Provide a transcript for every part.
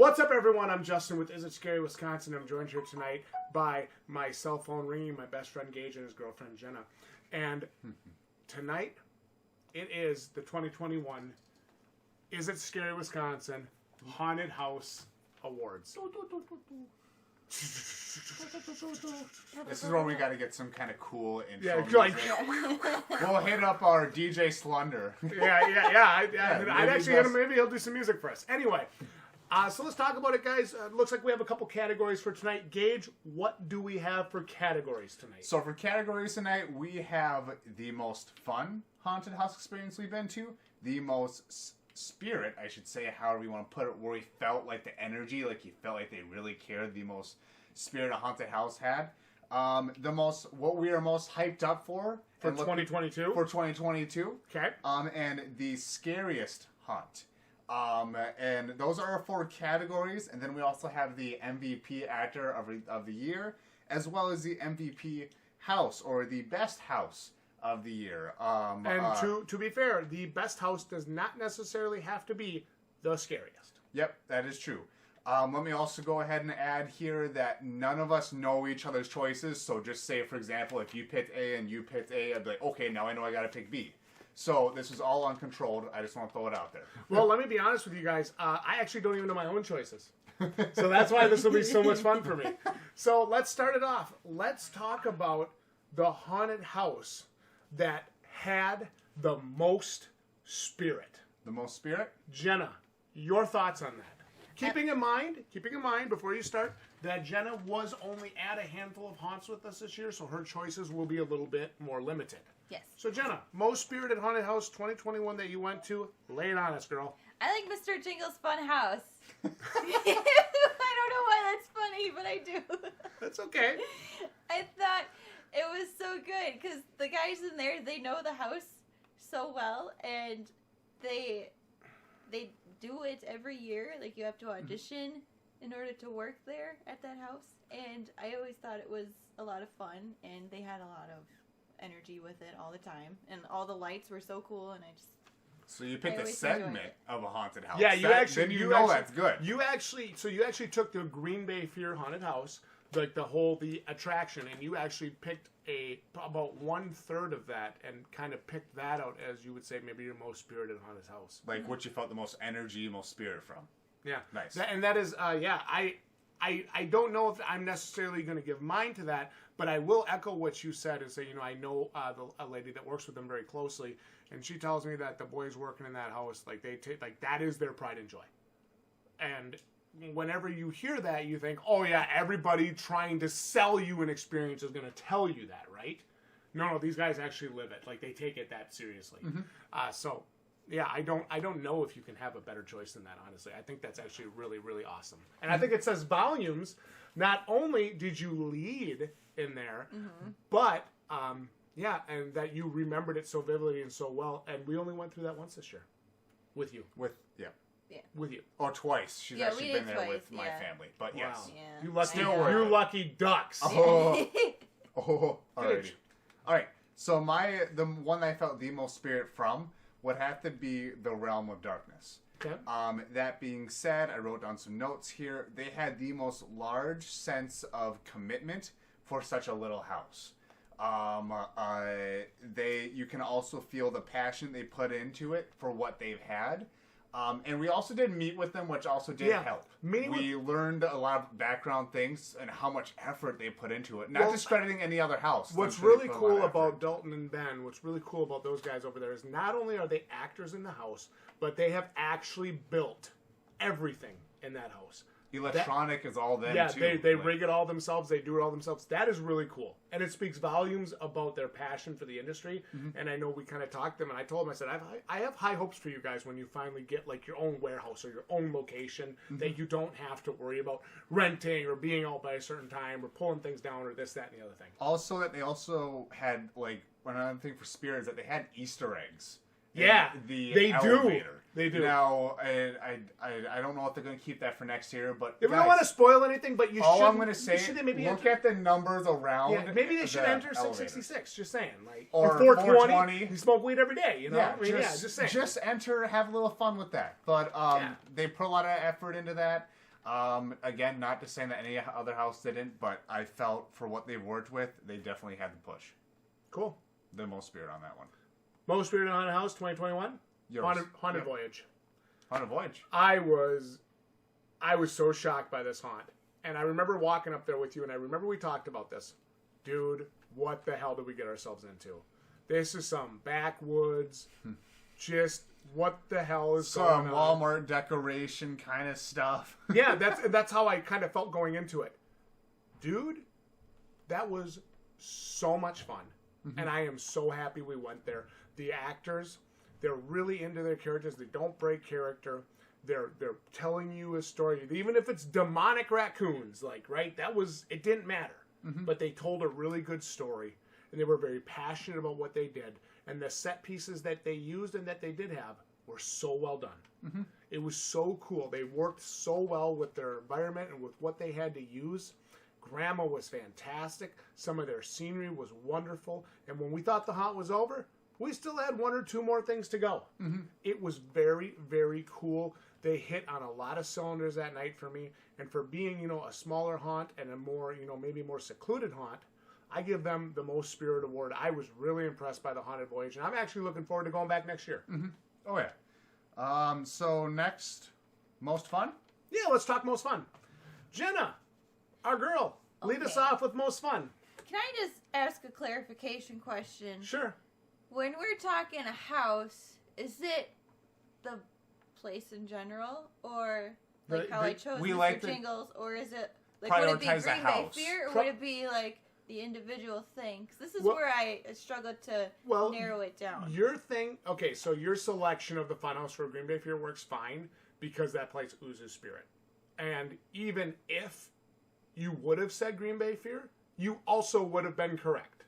What's up, everyone? I'm Justin with Is It Scary, Wisconsin. I'm joined here tonight by my cell phone ringing, my best friend Gage and his girlfriend Jenna. And tonight, it is the 2021 Is It Scary, Wisconsin Haunted House Awards. This is where we got to get some kind of cool intro. Yeah, music. like We'll hit up our DJ Slender. I'd actually hit him. Maybe he'll do some music for us. Anyway, so let's talk about it, guys. Looks like we have a couple categories for tonight. Gage, what do we have for categories tonight? So for categories tonight, we have the most fun haunted house experience we've been to, the most spirit, I should say, however you want to put it, where we felt like the energy, like you felt like they really cared, the most spirit a haunted house had. What we are most hyped up for 2022. For 2022. Okay. And the scariest haunt. And those are our 4 categories, and then we also have the MVP actor of the year, as well as the MVP house, or the best house of the year. And to be fair, the best house does not necessarily have to be the scariest. Yep, that is true. Let me also go ahead and add here that none of us know each other's choices, so just say, for example, if you picked A and you picked A, I'd be like, okay, now I know I gotta pick B. So this is all uncontrolled. I just want to throw it out there. Well, let me be honest with you guys. I actually don't even know my own choices. So that's why this will be so much fun for me. So let's start it off. Let's talk about the haunted house that had the most spirit. The most spirit? Jenna, your thoughts on that? Keeping in mind, before you start, that Jenna was only at a handful of haunts with us this year, so her choices will be a little bit more limited. Yes. So, Jenna, most spirited haunted house 2021 that you went to, lay it on us, girl. I like Mr. Jingle's fun house. I don't know why that's funny, but I do. That's okay. I thought it was so good because the guys in there, they know the house so well, and they do it every year. Like, you have to audition in order to work there at that house, and I always thought it was a lot of fun, and they had a lot of energy with it all the time, and all the lights were so cool, and I just... So you picked a segment of a haunted house. Yeah, that's good. You actually took the Green Bay Fear haunted house, like the attraction, and you actually picked about 1/3 of that and kind of picked that out as, you would say, maybe your most spirited haunted house. Like what you felt the most energy, most spirit from. Yeah. Nice. And that is, I don't know if I'm necessarily going to give mine to that, but I will echo what you said and say, I know a lady that works with them very closely, and she tells me that the boys working in that house, like that is their pride and joy. And whenever you hear that, you think, oh yeah, everybody trying to sell you an experience is going to tell you that, right? No, these guys actually live it. Like, they take it that seriously. Mm-hmm. So, yeah, I don't know if you can have a better choice than that, honestly. I think that's actually really, really awesome. And I think it says volumes. Not only did you lead in there, but, and that you remembered it so vividly and so well. And we only went through that once this year. With you. With you. Or twice. She's actually been there with my family. But wow. yes. Yeah. You lucky ducks. Oh. Alrighty. Alright. So the one I felt the most spirit from would have to be the Realm of Darkness. Okay. That being said, I wrote down some notes here. They had the most large sense of commitment for such a little house. You can also feel the passion they put into it for what they've had. And we also did meet with them, which also did help. We learned a lot of background things and how much effort they put into it. Not discrediting any other house. What's really cool about Dalton and Ben, what's really cool about those guys over there is not only are they actors in the house, but they have actually built everything in that house. Electronic is all them, too. Yeah, they rig it all themselves. They do it all themselves. That is really cool. And it speaks volumes about their passion for the industry. Mm-hmm. And I know we kind of talked to them, and I told them, I said, I have high hopes for you guys when you finally get, like, your own warehouse or your own location that you don't have to worry about renting or being out by a certain time or pulling things down or this, that, and the other thing. Also, that they also had, like, another thing for Spirit is that they had Easter eggs. Yeah, they elevator. do. They do. Now, I don't know if they're going to keep that for next year, but we don't want to spoil anything, but you all I'm going to say, look at the numbers around. Yeah, maybe they should enter 666. Just saying, like, or 420. You smoke weed every day, you know. Yeah, just saying. Just enter, have a little fun with that. But they put a lot of effort into that. Again, not to say that any other house didn't, but I felt for what they worked with, they definitely had the push. Cool. The most spirit on that one. Most Spirit Haunted House 2021? Yours. Haunted Yep. Voyage. Haunted Voyage. I was so shocked by this haunt. And I remember walking up there with you, and I remember we talked about this. Dude, what the hell did we get ourselves into? This is some backwoods, just what the hell is going Some on? Walmart decoration kind of stuff. Yeah, that's how I kind of felt going into it. Dude, that was so much fun. And I am so happy we went there. The actors, they're really into their characters. They don't break character. They're telling you a story. Even if it's demonic raccoons, like, right? It didn't matter. But they told a really good story. And they were very passionate about what they did. And the set pieces that they used and that they did have were so well done. It was so cool. They worked so well with their environment and with what they had to use. Grandma was fantastic. Some of their scenery was wonderful. And when we thought the haunt was over, we still had one or two more things to go. It was very, very cool. They hit on a lot of cylinders that night for me. And for being, a smaller haunt and a more, maybe more secluded haunt, I give them the Most Spirit Award. I was really impressed by the Haunted Voyage. And I'm actually looking forward to going back next year. Oh, yeah. So next, most fun? Yeah, let's talk most fun. Jenna, our girl, lead us off with most fun. Can I just ask a clarification question? Sure. When we're talking a house, is it the place in general, or like how I chose we Mr. like the- Jingles, or is it like would it be Prioritize the Green Bay house. Fear, or would it be like the individual thing? 'Cause this is Well- where I struggled to Well, narrow it down. Your thing, okay, so your selection of the funhouse for Green Bay Fear works fine because that place oozes spirit. And even if you would have said Green Bay Fear, you also would have been correct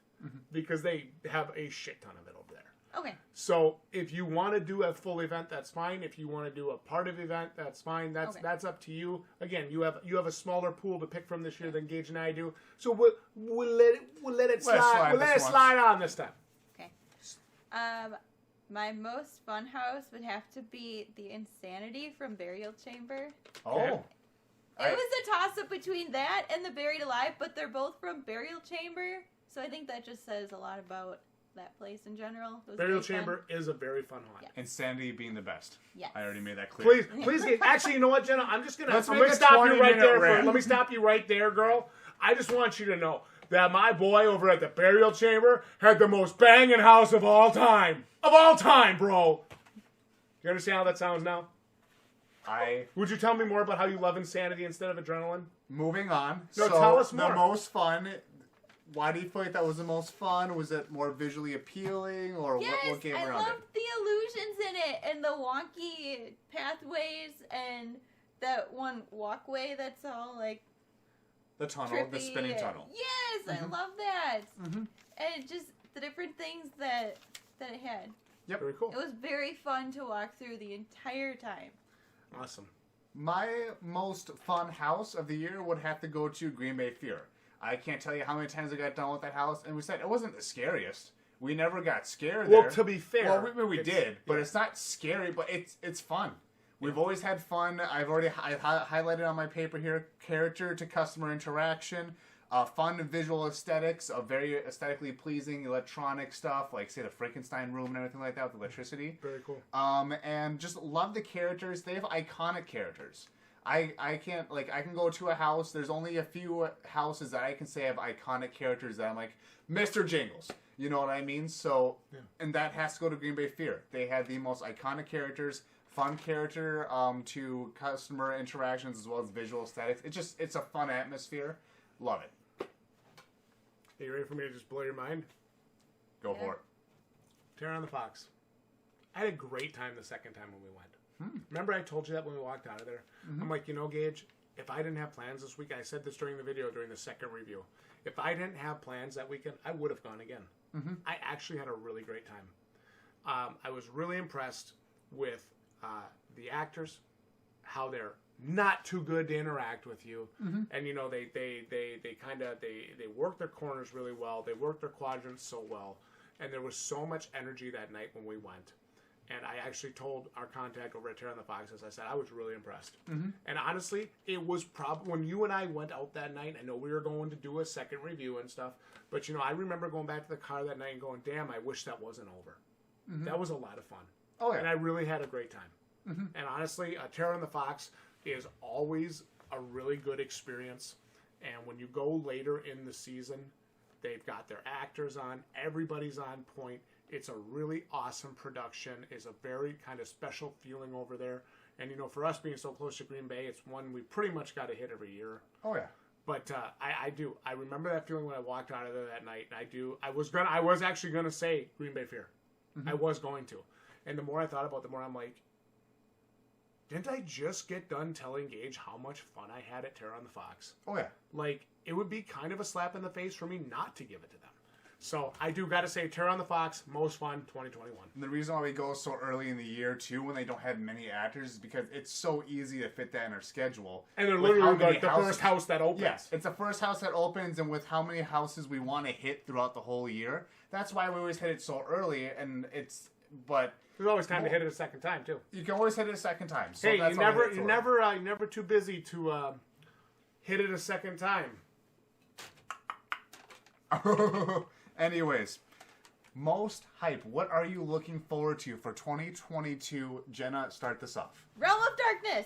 because they have a shit ton of it over there. Okay. So if you want to do a full event, that's fine. If you want to do a part of event, that's fine. That's Okay. that's up to you. Again, you have a smaller pool to pick from this year than Gage and I do. So we'll let it slide. We'll let it slide on this time. Okay. My most fun house would have to be the Insanity from Burial Chamber. Oh. It was a toss-up between that and the Buried Alive, but they're both from Burial Chamber, so I think that just says a lot about that place in general. It was Burial very fun. Chamber is a very fun haunt. Yeah. Insanity being the best. Yes. I already made that clear. Please, Gage. Actually, you know what, Jenna? I'm Let's gonna make a stop you 20 right minute there. rant. Let me stop you right there, girl. I just want you to know that my boy over at the Burial Chamber had the most banging house of all time. Of all time, bro. You understand how that sounds now? Would you tell me more about how you love Insanity instead of Adrenaline? Moving on. No, so tell us more. The most fun. Why do you feel like that was the most fun? Was it more visually appealing, or Yes, what came I around loved it? the illusions in it, and the wonky pathways, and that one walkway that's all like The tunnel, trippy. the spinning tunnel. Yes, I love that. And just the different things that it had. Yep. Very cool. It was very fun to walk through the entire time. Awesome. My most fun house of the year would have to go to Green Bay Fear. I can't tell you how many times I got done with that house, and we said it wasn't the scariest. We never got scared there. Well, to be fair, well, we did, but yeah. it's not scary. But it's fun. We've always had fun. I've highlighted on my paper here: character to customer interaction, fun visual aesthetics, very aesthetically pleasing electronic stuff, like say the Frankenstein room and everything like that with electricity. Very cool. And just love the characters. They have iconic characters. I can go to a house. There's only a few houses that I can say have iconic characters that I'm like, Mr. Jingles. You know what I mean? So, and that has to go to Green Bay Fear. They had the most iconic characters, fun character to customer interactions as well as visual aesthetics. It's a fun atmosphere. Love it. Are you ready for me to just blow your mind? Go for it. Terror on the Fox. I had a great time the second time when we went. Remember I told you that when we walked out of there? I'm like, Gage, if I didn't have plans this week, I said this during the video, during the second review, if I didn't have plans that weekend, I would have gone again. I actually had a really great time. I was really impressed with the actors, how they're not too good to interact with you, and they work their corners really well. They work their quadrants so well, and there was so much energy that night when we went And I actually told our contact over at Terror and the Foxes, I said, I was really impressed. Mm-hmm. And honestly, it was probably, when you and I went out that night, I know we were going to do a second review and stuff, but, I remember going back to the car that night and going, damn, I wish that wasn't over. Mm-hmm. That was a lot of fun. Oh, yeah. And I really had a great time. Mm-hmm. And honestly, Terror and the Fox is always a really good experience. And when you go later in the season, they've got their actors on, everybody's on point. It's a really awesome production. It's a very kind of special feeling over there. And, for us being so close to Green Bay, it's one we pretty much got to hit every year. Oh, yeah. But I do. I remember that feeling when I walked out of there that night. And I was actually going to say Green Bay Fear. Mm-hmm. I was going to. And the more I thought about it, the more I'm like, didn't I just get done telling Gage how much fun I had at Terror on the Fox? Oh, yeah. Like, it would be kind of a slap in the face for me not to give it to them. So I do got to say, Terror on the Fox, most fun, 2021. And the reason why we go so early in the year, too, when they don't have many actors, is because it's so easy to fit that in our schedule. And they're literally like the first house that opens. Yes, it's the first house that opens, and with how many houses we want to hit throughout the whole year, that's why we always hit it so early, but... There's always time to hit it a second time, too. You can always hit it a second time. So hey, that's you're never too busy to hit it a second time. Anyways, most hype. What are you looking forward to for 2022? Jenna, start this off. Realm of Darkness.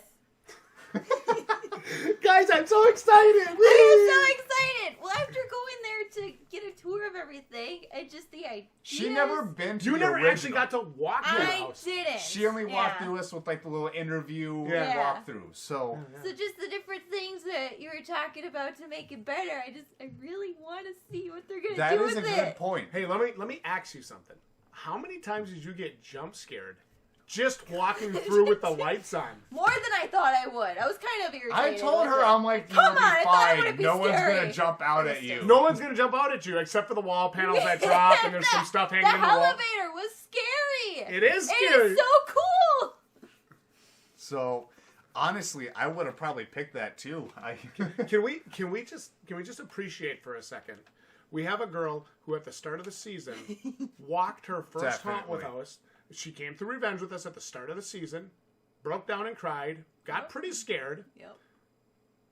Guys, I'm so excited! I'm so excited! Well, after going there to get a tour of everything and just the idea. She never been to You the never original. actually got to walk through the house. I didn't. She only walked through us with like the little interview walkthrough. So just the different things that you were talking about to make it better. I really want to see what they're gonna do with it. That is a good point. Hey, let me ask you something. How many times did you get jump scared just walking through with the lights on? More than I thought I would. I was kind of irritated. I told her, I'm like, come on, I thought it fine. would be No one's scary. gonna jump out at you. No one's gonna jump out at you except for the wall panels that drop and there's some stuff hanging in the wall. The elevator was scary. It is scary. It is so cool. So, honestly, I would have probably picked that too. Can we just appreciate for a second? We have a girl who at the start of the season walked her first haunt with us. She came through Revenge with us at the start of the season, broke down and cried, got pretty scared. Yep.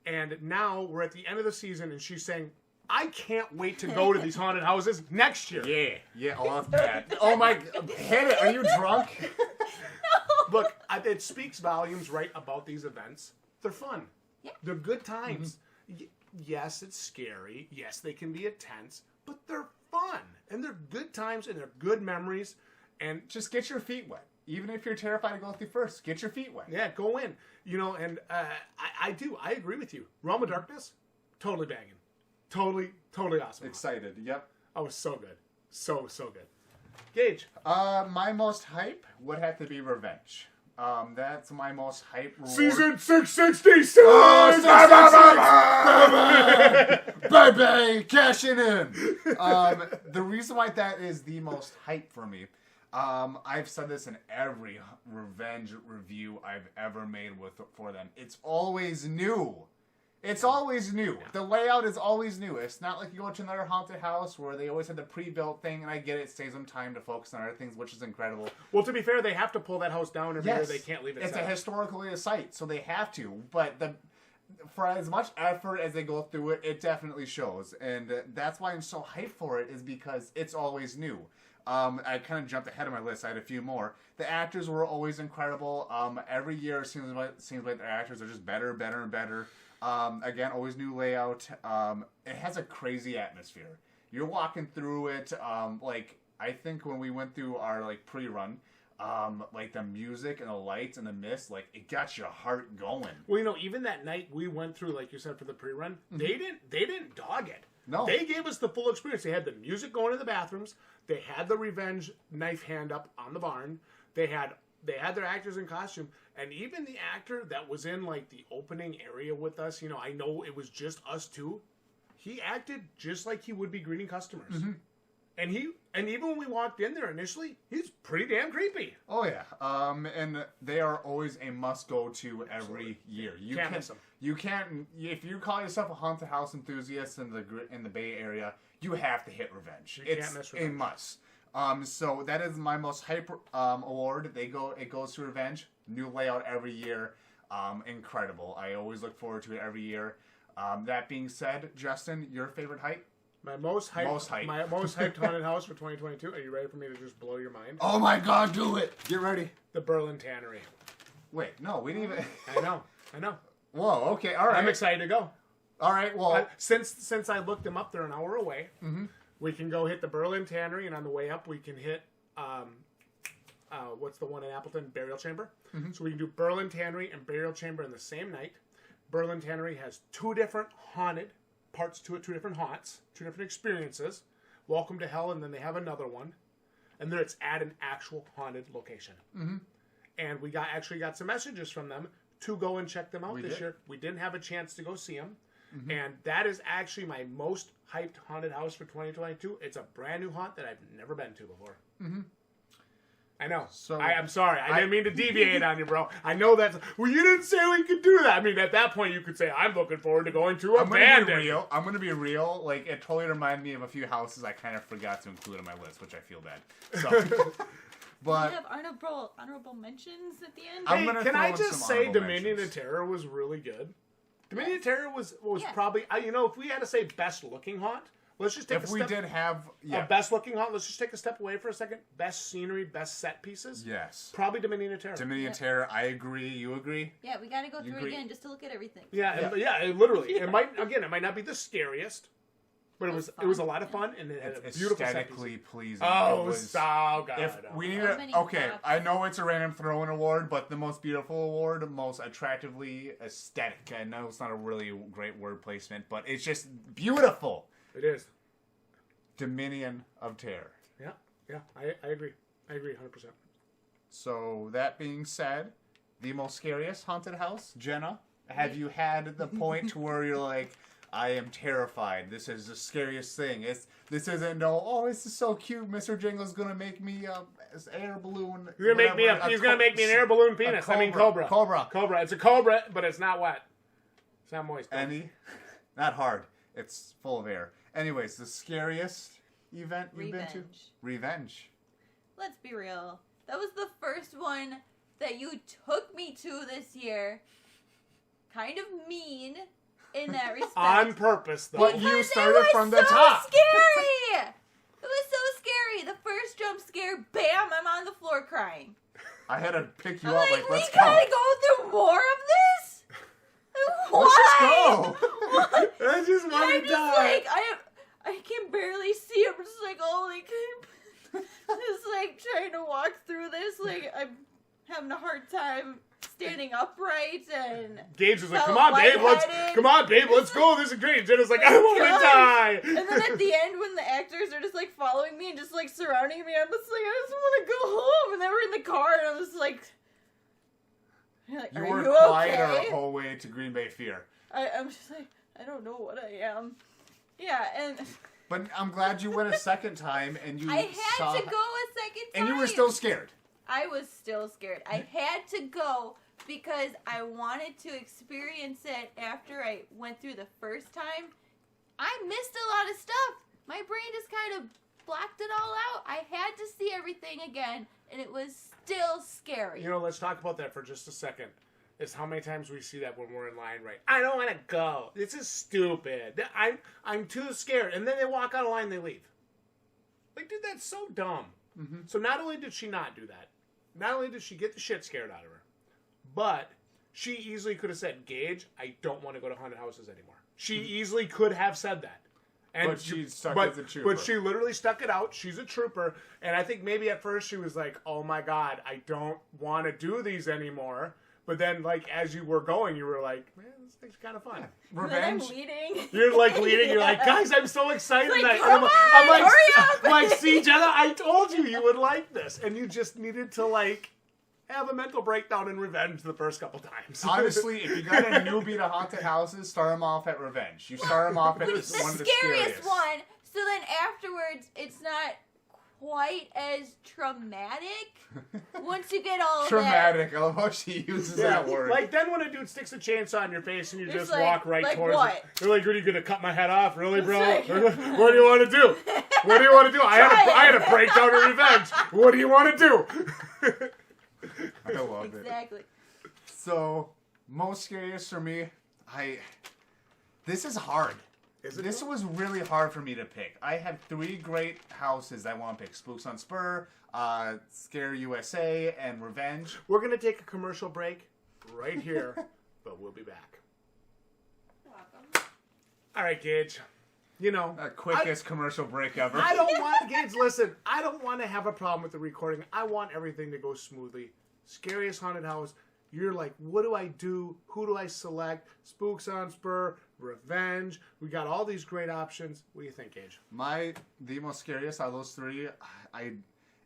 And now we're at the end of the season and she's saying, I can't wait to go to these haunted houses next year. Yeah, I love that. Oh my, hit it. Are you drunk? No. Look, it speaks volumes, right, about these events. They're fun. Yeah. They're good times. Yes, it's scary. Yes, they can be intense, but they're fun. And they're good times and they're good memories. And just get your feet wet. Even if you're terrified to go through first, get your feet wet. Yeah, go in. And I agree with you. Realm of Darkness, totally banging. Totally awesome. Excited, yep. Oh, so good. So good. Gage. My most hype would have to be Revenge. That's my most hype reward. Season 666! Baby, cashing in! The reason why that is the most hype for me, I've said this in every Revenge review I've ever made for them. It's always new. It's always new. Yeah. The layout is always new. It's not like you go to another haunted house where they always have the pre-built thing, and I get it saves them time to focus on other things, which is incredible. Well, to be fair, they have to pull that house down every year. They can't leave it It's set. a historical site, so they have to. But for as much effort as they go through it, it definitely shows. And that's why I'm so hyped for it, is because it's always new. I kind of jumped ahead of my list. I had a few more. The actors were always incredible. Every year it seems like the actors are just better and better. Again, always new layout. It has a crazy atmosphere. You're walking through it. I think when we went through our pre-run, the music and the lights and the mist, it got your heart going. Well, even that night we went through, like you said, for the pre-run, they didn't dog it. No, they gave us the full experience. They had the music going in the bathrooms. They had the Revenge knife hand up on the barn. They had their actors in costume. And even the actor that was in, the opening area with us, I know it was just us two. He acted just like he would be greeting customers. Mm-hmm. And even when we walked in there initially, he's pretty damn creepy. Oh, yeah. And they are always a must-go-to every year. You can't miss them. You can't, if you call yourself a haunted house enthusiast in the Bay Area, you have to hit Revenge. You can't miss Revenge. A must. So that is my most hype award. It goes to Revenge. New layout every year. Incredible. I always look forward to it every year. That being said, Justin, your favorite hype? My most hyped haunted house for 2022. Are you ready for me to just blow your mind? Oh my God, do it! Get ready. The Berlin Tannery. Wait, no, we didn't even. I know. Whoa. Okay. All right. I'm excited to go. All right. Well, since I looked them up, they're an hour away. Mm-hmm. We can go hit the Berlin Tannery, and on the way up, we can hit what's the one in Appleton? Burial Chamber. Mm-hmm. So we can do Berlin Tannery and Burial Chamber in the same night. Berlin Tannery has 2 different haunted parts to it, 2 different haunts, 2 different experiences. Welcome to Hell, and then they have another one, and then it's at an actual haunted location. Mm-hmm. And we actually got some messages from them to go and check them out this year. We didn't have a chance to go see them. Mm-hmm. And that is actually my most hyped haunted house for 2022. It's a brand new haunt that I've never been to before. Mm-hmm. I know. So I'm sorry. I didn't mean to deviate on you, bro. I know that's... Well, you didn't say we could do that. I mean, at that point, you could say, I'm looking forward to going to Abandoned. I'm going to be real. Like, it totally reminded me of a few houses I kind of forgot to include on my list, which I feel bad. So... But we have honorable mentions at the end. Hey, can I just say Dominion of Terror was really good? Dominion of Terror was probably... if we had to say best looking haunt, let's just take a step... If we did have... A best looking haunt, let's just take a step away for a second. Best scenery, best set pieces. Yes. Probably Dominion of Terror. Dominion of Terror, I agree. You agree? Yeah, we got to go through again just to look at everything. Yeah, literally. It might not be the scariest. But it was a lot of fun, and it had a beautiful aesthetically pleasing. Oh, it was so good. If we need I know it's a random throw-in award, but the most beautiful award, most attractively aesthetic. I know it's not a really great word placement, but it's just beautiful. It is. Dominion of Terror. Yeah, I agree. I agree 100%. So that being said, the most scariest haunted house, Jenna, have you had the point to where you're like, I am terrified. This is the scariest thing. This isn't this is so cute. Mr. Jingle's gonna make me an air balloon. He's gonna make me an air balloon penis. Cobra. Cobra. It's a cobra, but it's not wet. It's not moist. Not hard. It's full of air. Anyways, the scariest event you've been to? Revenge. Let's be real. That was the first one that you took me to this year. Kind of mean. In that respect. On purpose, though. But you started from the top. Scary! It was so scary. The first jump scare, bam, I'm on the floor crying. I had to pick you up, let's go. We gotta go through more of this? Let's just go. I just want to die. I can barely see. I'm just like, just like trying to walk through this. Like, I'm having a hard time standing upright, and Gage was like, come on, babe, let's go. This is great. Jenna's like, I want to die. And then at the end, when the actors are just like following me and just like surrounding me, I'm just like, I just want to go home. And then we're in the car, and I'm just like, you were quiet our whole way to Green Bay Fear. I'm just like, I don't know what I am. Yeah, and... But I'm glad you went a second time, and you I had to go a second time. And you were still scared. I was still scared. I had to go because I wanted to experience it after I went through the first time. I missed a lot of stuff. My brain just kind of blocked it all out. I had to see everything again, and it was still scary. Let's talk about that for just a second. Is how many times we see that when we're in line, right? I don't want to go. This is stupid. I'm too scared. And then they walk out of line and they leave. Like, dude, that's so dumb. Mm-hmm. So not only did she not do that, not only did she get the shit scared out of her, but she easily could have said, Gage, I don't want to go to haunted houses anymore. She easily could have said that. But she stuck as a trooper. But she literally stuck it out. She's a trooper. And I think maybe at first she was like, oh my God, I don't want to do these anymore. But then, like, as you were going, you were like, man, this thing's kind of fun. Yeah. Revenge. I'm leading. You're, like, leading. You're like, guys, I'm so excited. Like, hurry up. See, Jenna, I told you would like this. And you just needed to, like, have a mental breakdown in Revenge the first couple times. Honestly, if you got a newbie to haunted houses, start them off at Revenge. You start them off at one of the scariest one. So then afterwards, it's not quite as traumatic once you get all Traumatic. I love how she uses that word. Like then when a dude sticks a chainsaw in your face and you It's just like- walk right like towards what? it. You're like, what are you gonna cut my head off? Really, bro? It's like- What do you want to do? What do you want to do? I had a breakdown of revenge. What do you want to do? I love it. Exactly. So, most scariest for me, this is hard. Is it This though? was really hard for me to pick. I have 3 great houses I want to pick. Spooks on Spur, Scare USA, and Revenge. We're gonna take a commercial break right here, but we'll be back. Welcome. All right, Gage. You know, Quickest commercial break ever. I don't want Gage. Listen, I don't want to have a problem with the recording. I want everything to go smoothly. Scariest haunted house. You're like, what do I do? Who do I select? Spooks on Spur, Revenge. We got all these great options. What do you think, Gage? The most scariest out of those 3,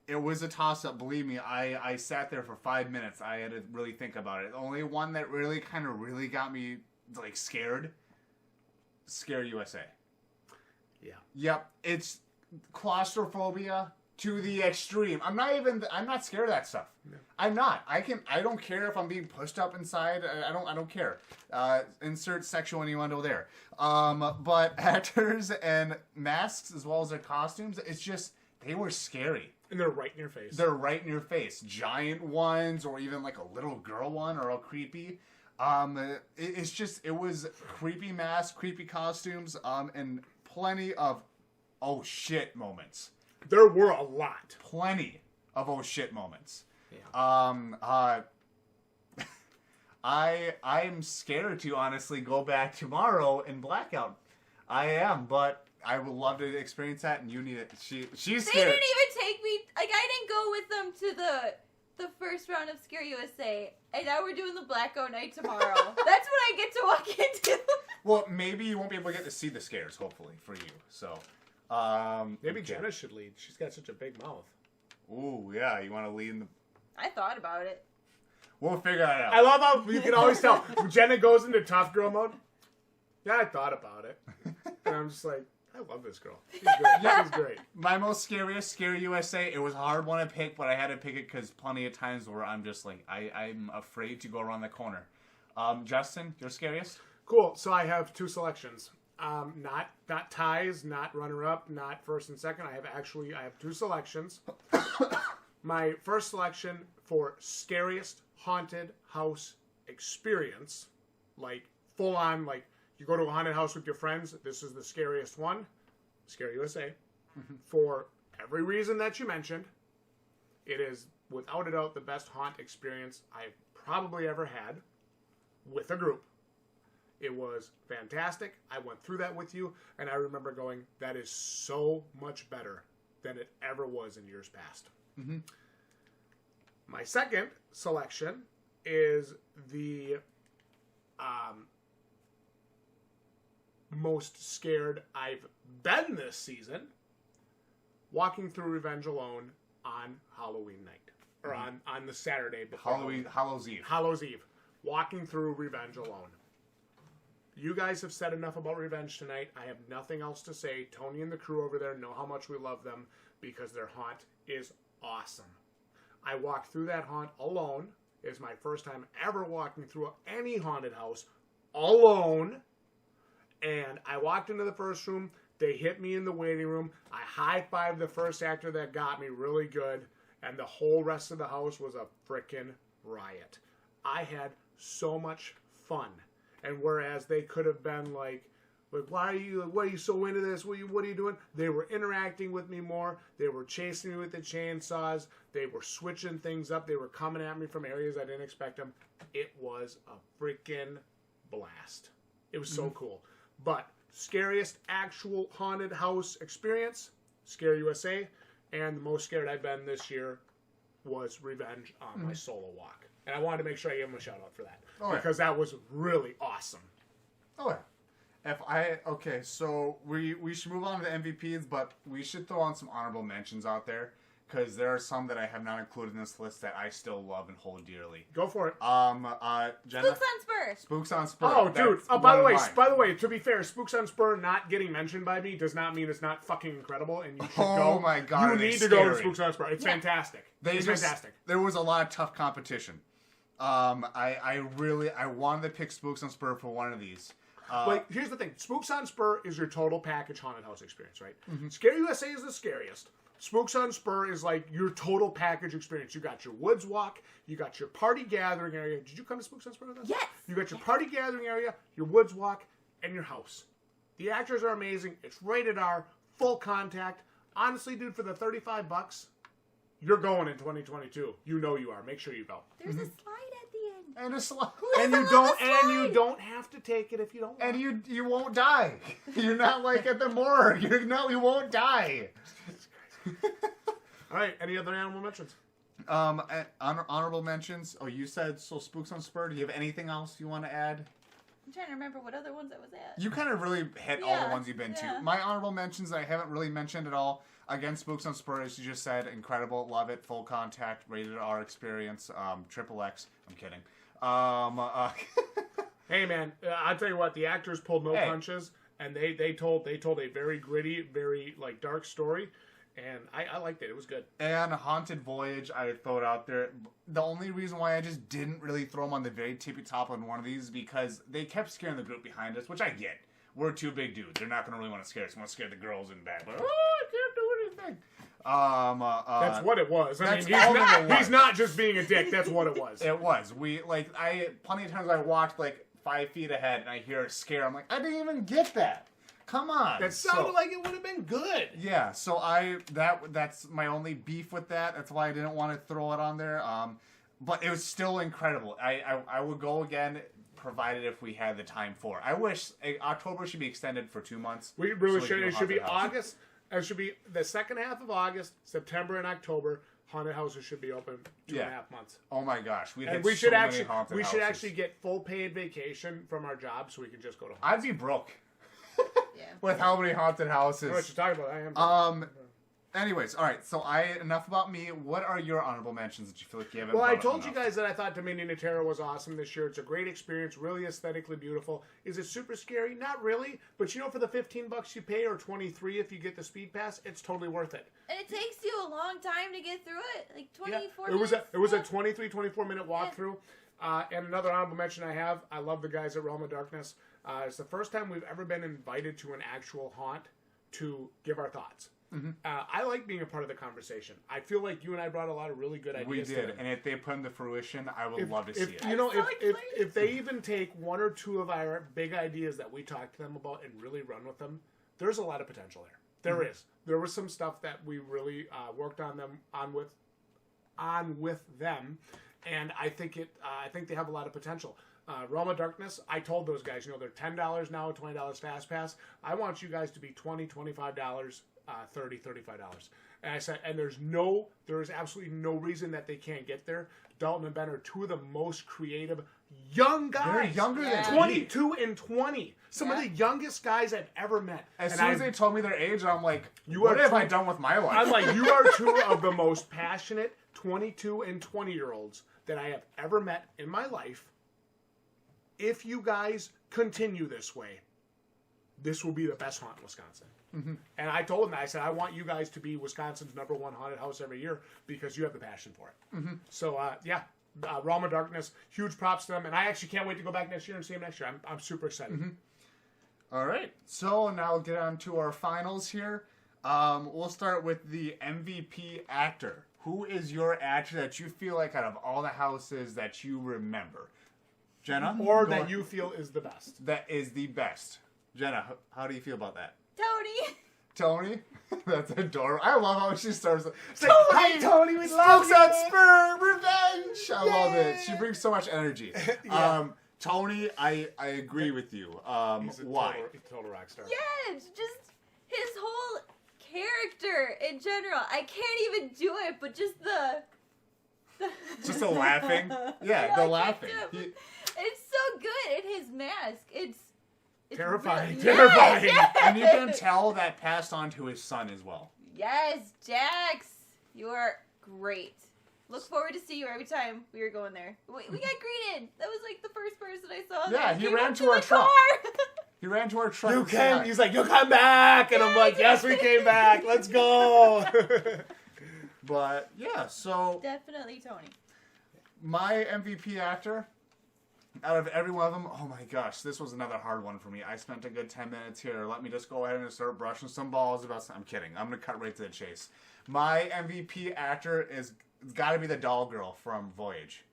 it was a toss-up. Believe me, I sat there for 5 minutes. I had to really think about it. The only one that really got me like scared, Scare USA. Yeah. Yep, it's claustrophobia to the extreme. I'm not scared of that stuff. No. I'm not. I don't care if I'm being pushed up inside. I don't care. Insert sexual innuendo there. But actors and masks as well as their costumes, it's just, they were scary. And they're right in your face. They're right in your face. Giant ones or even like a little girl one are all creepy. It was creepy masks, creepy costumes, and plenty of oh shit moments. There were a lot. Plenty of oh shit moments. Yeah. I'm scared to honestly go back tomorrow in blackout. I am, but I would love to experience that, and you need it. She's They scared. didn't even take me. Like I didn't go with them to the first round of Scare USA, and now we're doing the blackout night tomorrow. That's what I get to walk into. Well, maybe you won't be able to get to see the scares, hopefully, for you. So, Maybe okay. Jenna should lead. She's got such a big mouth. Ooh, yeah, you want to lead in the... I thought about it. We'll figure that out. I love how you can always tell when Jenna goes into tough girl mode. Yeah, I thought about it. And I'm just like, I love this girl. She's great. She's great. My most scariest, Scare USA, it was a hard one to pick, but I had to pick it because plenty of times where I'm just like, I'm afraid to go around the corner. Justin, your scariest? Cool. So I have 2 selections. Not ties, not runner-up, not first and second. I have 2 selections. My first selection for scariest haunted house experience, like full on, like you go to a haunted house with your friends. This is the scariest one, Scare USA, for every reason that you mentioned. It is without a doubt the best haunt experience I've probably ever had with a group. It was fantastic. I went through that with you, and I remember going, that is so much better than it ever was in years past. Mm-hmm. My second selection is the most scared I've been this season, walking through Revenge alone on Halloween night. Or on the Saturday before Hallows Eve. Hallows Eve. Walking through Revenge alone. You guys have said enough about Revenge tonight. I have nothing else to say. Tony and the crew over there know how much we love them because their haunt is awesome. I walked through that haunt alone. It was my first time ever walking through any haunted house alone. And I walked into the first room. They hit me in the waiting room. I high-fived the first actor that got me really good. And the whole rest of the house was a frickin' riot. I had so much fun. And whereas they could have been like, what are you so into this? What are you doing? They were interacting with me more. They were chasing me with the chainsaws. They were switching things up. They were coming at me from areas I didn't expect them. It was a freaking blast. It was so cool. But scariest actual haunted house experience, Scare USA. And the most scared I've been this year was Revenge on my solo walk. And I wanted to make sure I gave him a shout out for that. Oh, yeah. Because that was really awesome. Oh, yeah. Okay, so we should move on to the MVPs, but we should throw on some honorable mentions out there. because there are some that I have not included in this list that I still love and hold dearly. Go for it. Jenna? Spooks on Spur. Spooks on Spur. Oh, dude. That's Oh, by the one of mine. way, to be fair, Spooks on Spur not getting mentioned by me does not mean it's not fucking incredible, and you should go. Oh my god, You are they need to go to scary. Spooks on Spur. It's fantastic. It's fantastic. There was a lot of tough competition. I wanted to pick Spooks on Spur for one of these. Here's the thing. Spooks on Spur is your total package haunted house experience, right? Mm-hmm. Scary USA is the scariest. Spooks on Spur is like your total package experience. You got your woods walk, you got your party gathering area. Did you come to Spooks on Spur with us? Yes. You got your party gathering area, your woods walk, and your house. The actors are amazing. It's rated R, full contact. Honestly, dude, for the $35, you're going in 2022. You know you are. Make sure you go. There's a slide at the end. And a slide. And you don't have to take it if you don't want. And you won't die. You're not like at the morgue. You won't die. All right. Any other animal mentions? Honorable mentions. Oh, you said so. Spooks on Spur. Do you have anything else you want to add? I'm trying to remember what other ones I was at. You kind of really hit all the ones you've been to. My honorable mentions that I haven't really mentioned at all. Again, Spooks on Spur, as you just said, incredible, love it, full contact, rated R experience, XXX. I'm kidding. Hey man, I'll tell you what. The actors pulled no punches, and they told a very gritty, very like dark story, and I liked it. It was good. And Haunted Voyage, I would throw it out there. The only reason why I just didn't really throw them on the very tippy top on one of these is because they kept scaring the group behind us, which I get. We're two big dudes. They're not going to really want to scare us. They want to scare the girls in back. But, I can't do anything. That's what it was. I That's mean, he's not just being a dick. That's what it was. It was. Plenty of times I walked 5 feet ahead and I hear a scare. I'm like, I didn't even get that. Come on. That sounded like it would have been good. Yeah, so that's my only beef with that. That's why I didn't want to throw it on there. But it was still incredible. I would go again, provided if we had the time for it. I wish October should be extended for 2 months. We really should. It It should be August. It should be the second half of August, September, and October. Haunted houses should be open 2.5 months. Oh my gosh, we should actually get full paid vacation from our job so we can just go to. I'd be broke. Yeah. With how many haunted houses. I know what you're talking about. I am. Anyways, all right. So enough about me. What are your honorable mentions that you feel like you haven't? Well, I brought up told you enough? guys that I thought Dominion of Terror was awesome this year. It's a great experience, really aesthetically beautiful. Is it super scary? Not really. But for the $15 you pay or $23 if you get the speed pass, it's totally worth it. And it takes you a long time to get through it, like 24 It was a 24 minute walkthrough. And another honorable mention I love the guys at Realm of Darkness. It's the first time we've ever been invited to an actual haunt to give our thoughts. Mm-hmm. I like being a part of the conversation. I feel like you and I brought a lot of really good ideas. We did, to them. and if they put them to fruition, I would love to see it. If they even take one or two of our big ideas that we talked to them about and really run with them, there's a lot of potential there. There is. There was some stuff that we really worked on with them, and I think they have a lot of potential. Realm of Darkness, I told those guys, they're $10 now, $20 fast pass. I want you guys to be $20, $25, $30, $35. And I said, and there is absolutely no reason that they can't get there. Dalton and Ben are two of the most creative young guys. They're younger than 22 and 20. Some of the youngest guys I've ever met. As soon as they told me their age, I'm like, what have I done with my life? I'm like, you are two of the most passionate 22 and 20-year-olds that I have ever met in my life. If you guys continue this way, this will be the best haunt in Wisconsin. Mm-hmm. And I told them that. I said, I want you guys to be Wisconsin's #1 haunted house every year because you have the passion for it. Mm-hmm. So, Realm of Darkness, huge props to them. And I actually can't wait to go back next year and see them next year. I'm super excited. Mm-hmm. All right. So now we'll get on to our finals here. We'll start with the MVP actor. Who is your actor that you feel like out of all the houses that you remember? Jenna? Or that you feel is the best. That is the best. Jenna, how do you feel about that? Tony? That's adorable. I love how she starts. Tony! Hi, Tony, we love Spooks on Spur! Revenge! I love it. She brings so much energy. Tony, I agree with you. Why? Total rock star. Yeah, it's just his whole character in general. I can't even do it, but just Just the laughing? Yeah, the laughing. It's so good. And his mask. It's terrifying. Really, terrifying. Yes. And you can tell that passed on to his son as well. Yes, Jax. You are great. Look forward to see you every time we were going there. We got greeted. That was like the first person I saw. Yeah, there. he Came ran up to our the truck. car. He ran to our truck. You and came. said, He's like, you come back, and I'm like, yes, we came back. Let's go. but yeah, so Definitely Tony. my MVP actor, out of every one of them, oh my gosh, this was another hard one for me. I spent a good 10 minutes here. Let me just go ahead and start brushing some balls about some. I'm kidding. I'm going to cut right to the chase. My MVP actor is got to be the doll girl from Voyage.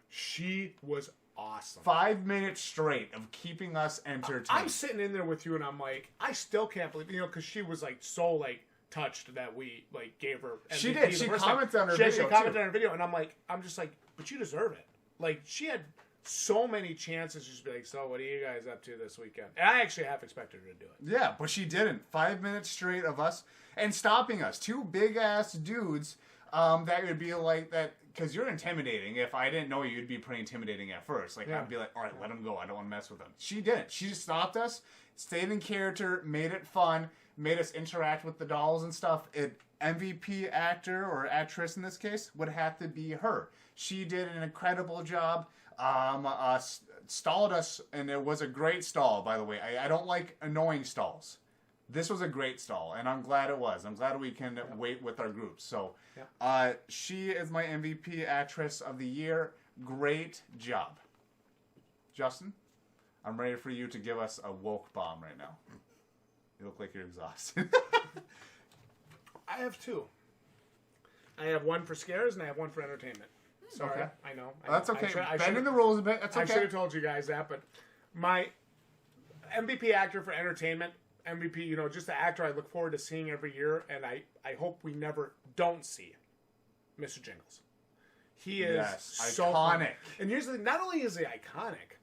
She was awesome. 5 minutes straight of keeping us entertained. I'm sitting in there with you, and I'm like, I still can't believe, because she was like so like touched that we like gave her. MVP She did. the She first commented time. on her She video, commented too. on her video, and I'm just like, but you deserve it. Like she had so many chances to just be like, so what are you guys up to this weekend? And I actually half expected her to do it. Yeah, but she didn't. 5 minutes straight of us and stopping us. Two big ass dudes that would be like that. Because you're intimidating. If I didn't know you, you'd be pretty intimidating at first. Like, Yeah. I'd be like, all right, let him go. I don't want to mess with him. She didn't. She just stopped us, stayed in character, made it fun, made us interact with the dolls and stuff. MVP actor or actress in this case would have to be her. She did an incredible job. Stalled us, and it was a great stall, by the way. I don't like annoying stalls. This was a great stall, and I'm glad it was. I'm glad we can wait with our groups. So, she is my MVP actress of the year. Great job. Justin, I'm ready for you to give us a woke bomb right now. You look like you're exhausted. I have two. I have one for scares, and I have one for entertainment. Sorry, Okay. I know. That's okay. I Bending the rules a bit. That's I should okay. have told you guys that, but my MVP actor for entertainment, MVP, just the actor I look forward to seeing every year, and I hope we never don't see Mr. Jingles. He is so iconic. fun. And here's the thing, not only is he iconic,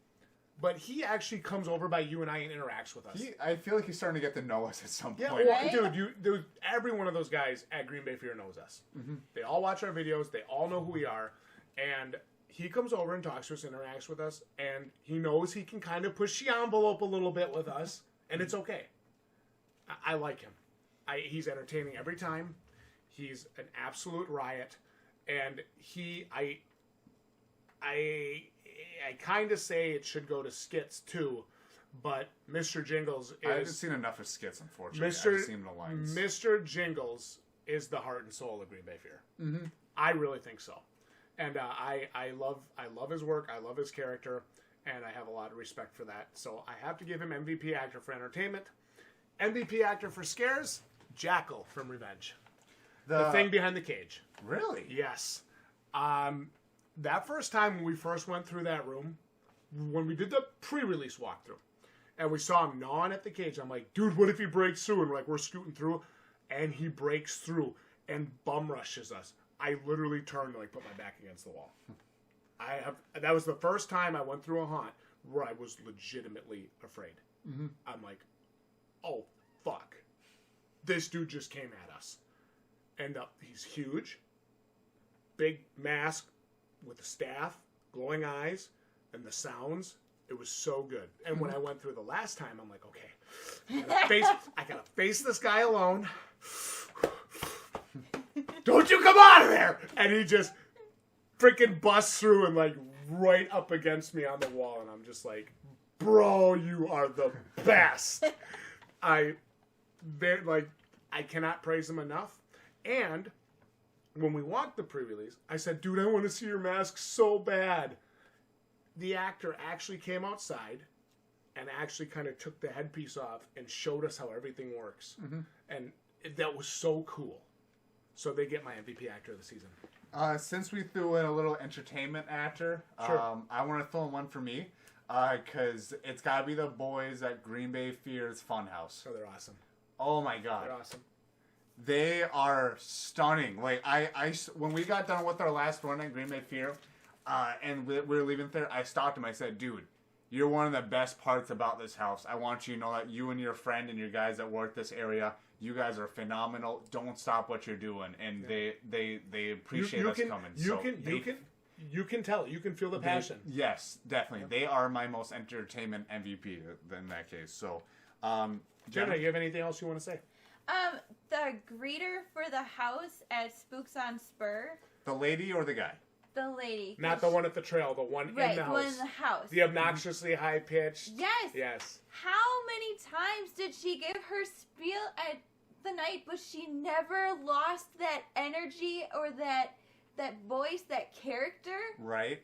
but he actually comes over by you and I and interacts with us. I feel like he's starting to get to know us at some Yeah, point. well, Right? dude, every one of those guys at Green Bay Fear knows us. Mm-hmm. They all watch our videos. They all know who we are. And he comes over and talks to us, interacts with us, and he knows he can kind of push the envelope a little bit with us, and it's okay. I like him. He's entertaining every time. He's an absolute riot, and I kind of say it should go to skits too, but Mr. Jingles is... I haven't seen enough of skits, unfortunately. I've seen the lines. Mr. Jingles is the heart and soul of Green Bay Fear. Mm-hmm. I really think so. And I love his work. I love his character, and I have a lot of respect for that. So I have to give him MVP actor for entertainment. MVP actor for scares, Jackal from Revenge. The thing behind the cage. Really? Yes. That first time when we first went through that room, when we did the pre-release walkthrough, and we saw him gnawing at the cage, I'm like, dude, what if he breaks through? And we're scooting through, and he breaks through and bum rushes us. I literally turned and put my back against the wall. That was the first time I went through a haunt where I was legitimately afraid. Mm-hmm. I'm like, oh fuck, this dude just came at us, and he's huge, big mask with a staff, glowing eyes, and the sounds. It was so good. And when I went through the last time, I'm like, okay, I gotta face this guy alone. Don't you come out of there! And he just freaking busts through and right up against me on the wall, and I'm just like, bro, you are the best. I cannot praise him enough. And when we walked the pre-release, I said, dude, I want to see your mask so bad. The actor actually came outside and actually kind of took the headpiece off and showed us how everything works. Mm-hmm. And that was so cool. So they get my MVP actor of the season. Since we threw in a little entertainment actor, Sure. I want to throw in one for me. Because it's got to be the boys at Green Bay Fear's Funhouse. Oh, they're awesome. Oh my god. They're awesome. They are stunning. When we got done with our last run at Green Bay Fear, and we were leaving there, I stopped him. I said, dude, you're one of the best parts about this house. I want you to know that you and your friend and your guys that work this area, you guys are phenomenal. Don't stop what you're doing. And they appreciate us coming. You can tell. You can feel the passion. Yes, definitely. They are my most entertainment MVP in that case. So, Jenna, you have anything else you want to say? The greeter for the house at Spooks on Spur, The lady or the guy? the lady. Not the one at the trail, the one Right, in the the one house. in the house. The obnoxiously high pitched. Yes. Yes. How many times did she give her spiel at the night, but she never lost that energy or that voice, that character? Right.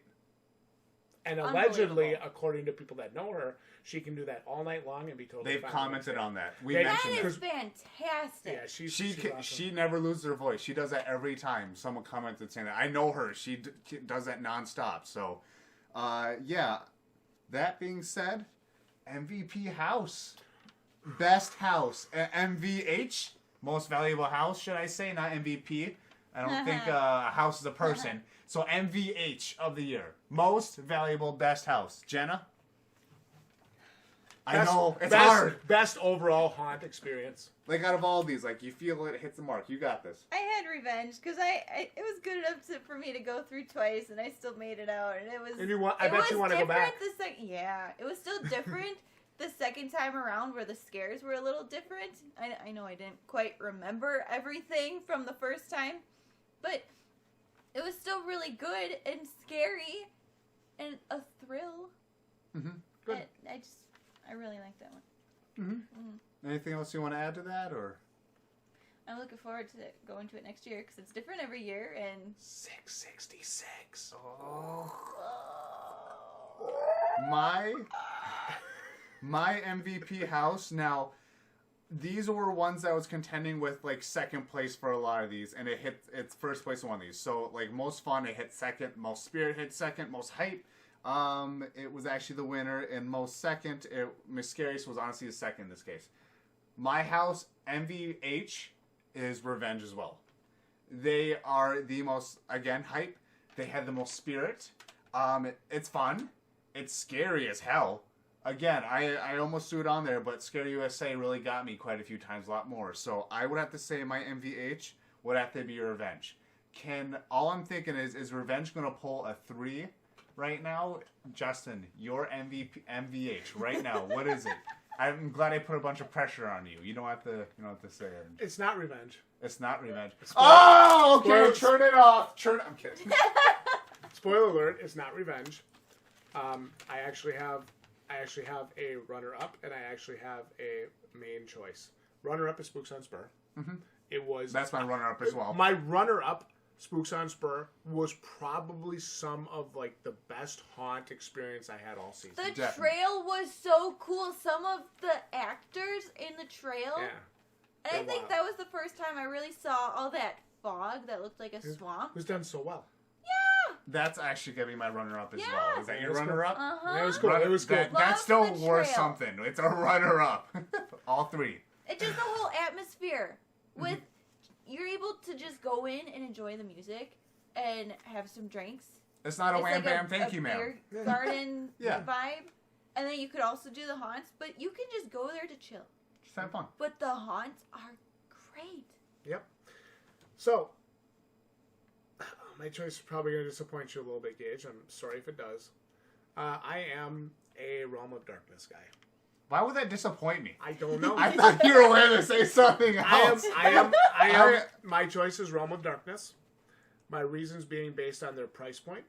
And allegedly, Unbelievable. according to people that know her, she can do that all night long and be totally They've fine. commented on that. We They- mentioned That that. is fantastic. Yeah, she's She awesome. never loses her voice. She does that every time someone commented saying that. I know her. She does that nonstop. So, yeah. That being said, MVP house, best house, MVH, most valuable house. Should I say, not MVP? I don't think a house is a person. So MVH of the year, most valuable best house. Jenna. I know it's hard. Best overall haunt experience. Like out of all these, like you feel it hits the mark. You got this. I had revenge because it was good enough for me to go through twice, and I still made it out, and it was. And you want? I it bet was you want to go back. different yeah, it was still different the second time around, where the scares were a little different. I know I didn't quite remember everything from the first time, but it was still really good and scary, and a thrill. Mm-hmm. Good. I really like that one. Mm-hmm. Anything else you want to add to that, or? I'm looking forward to going to it next year because it's different every year, and 666. My MVP house. Now, these were ones that I was contending with, like, second place for a lot of these, and it's first place in one of these. So, like, most fun, it hit second. Most spirit hit second. Most hype, it was actually the winner. And most second, Scariest was honestly the second in this case. My house, MVH, is Revenge as well. They are the most, again, hype. They had the most spirit. It's fun. It's scary as hell. Again, I almost threw it on there, but Scary USA really got me quite a few times, a lot more. So I would have to say my MVH would have to be Revenge. All I'm thinking is Revenge going to pull a 3 right now? Justin, your MVH right now, what is it? I'm glad I put a bunch of pressure on you. You don't have to say it. It's not Revenge. It's not Revenge. Spoiler- Oh, okay, Spoiler- turn it off. I'm kidding. Spoiler alert: it's not Revenge. I actually have a runner-up, and I actually have a main choice. Runner-up is Spooks on Spur. Mm-hmm. It was That's my runner-up as well. My runner-up, Spooks on Spur, was probably some of like the best haunt experience I had all season. the Definitely. trail was so cool. Some of the actors in the trail. Yeah. And I They're think wild. that was the first time I really saw all that fog that looked like a swamp. It was done so well. Yeah. That's actually going to be my runner-up as Yeah. well. Is that your That's cool. runner-up? Uh-huh. It was cool. It was cool. That's Love still the worth trail. something. It's a runner-up. All 3. It's just the whole atmosphere with you're able to just go in and enjoy the music and have some drinks. It's not a It's wham like bam thank you ma'am. beer garden Yeah. vibe. And then you could also do the haunts, but you can just go there to chill. Just have fun. But the haunts are great. Yep. So, my choice is probably going to disappoint you a little bit, Gage. I'm sorry if it does. I am a Realm of Darkness guy. Why would that disappoint me? I don't know. I thought you were going to say something else. I am. My choice is Realm of Darkness. My reasons being based on their price point,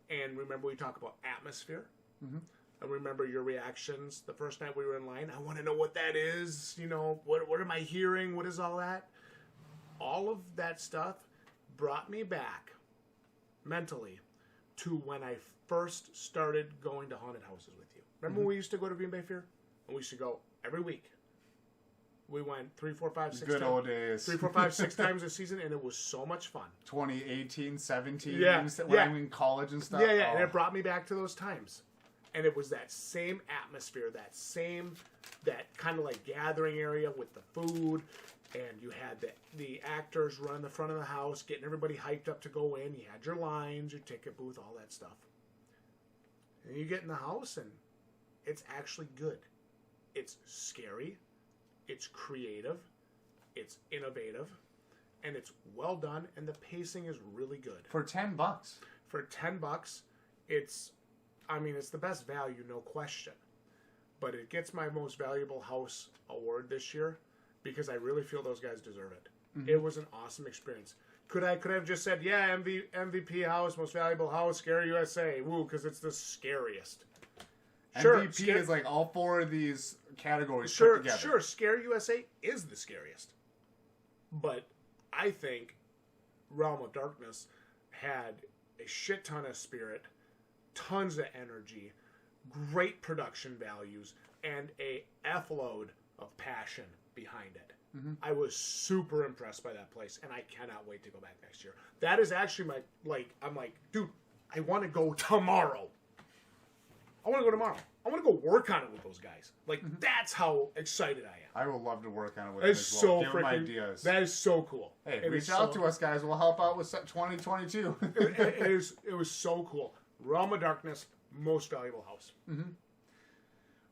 and remember we talked about atmosphere. Mhm. And remember your reactions the first night we were in line. I want to know what that is. You know, what am I hearing? What is all that? All of that stuff brought me back mentally to when I first started going to haunted houses with you. Remember when we used to go to Green Bay Fair? And we used to go every week. We went 3, 4, 5, 6 Good times. old days. 3, 4, 5, 6 times a season, and it was so much fun. 2018, 17, Yeah, when yeah. I'm in college and stuff. Yeah, yeah, and Oh. it brought me back to those times. And it was that same atmosphere, that kind of like gathering area with the food, and you had the actors running the front of the house, getting everybody hyped up to go in. You had your lines, your ticket booth, all that stuff. And you get in the house, and it's actually good. It's scary. It's creative. It's innovative. And it's well done, and the pacing is really good. For $10. For $10, it's the best value, no question. But it gets my most valuable house award this year because I really feel those guys deserve it. Mm-hmm. It was an awesome experience. Could I have just said, yeah, MVP house, most valuable house, Scary USA, woo, because it's the scariest. Sure, MVP is like all 4 of these categories put Sure, together. sure, Scary USA is the scariest. But I think Realm of Darkness had a shit ton of spirit, tons of energy, great production values, and a F-load of passion behind it. Mm-hmm. I was super impressed by that place, and I cannot wait to go back next year. That is actually I'm like, dude, I want to go tomorrow. I want to go tomorrow. I want to go work on it with those guys. Like, that's how excited I am. I would love to work on it with That them is as so well. Give them freaking. ideas. That is so cool. Hey, It reach is out to us, guys. We'll help out with 2022. It was so cool. Realm of Darkness, most valuable house.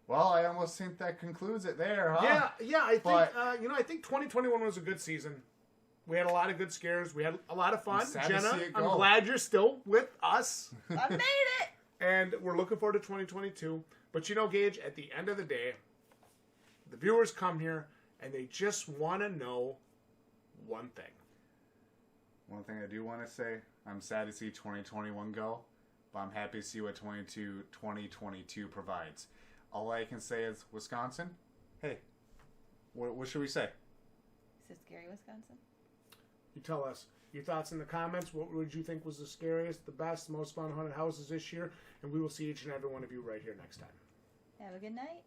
Well, I almost think that concludes it there, huh? Yeah. I think But- I think 2021 was a good season. We had a lot of good scares. We had a lot of fun. I'm sad to Jenna, see it I'm go. glad you're still with us, I made it. and we're looking forward to 2022. But Gage, at the end of the day, the viewers come here and they just want to know one thing. One thing I do want to say, I'm sad to see 2021 go, but I'm happy to see what 2022 provides. All I can say is, Wisconsin, hey, what should we say? Is it scary, Wisconsin? You tell us your thoughts in the comments. What would you think was the scariest, the best, most fun haunted houses this year? And we will see each and every one of you right here next time. Have a good night.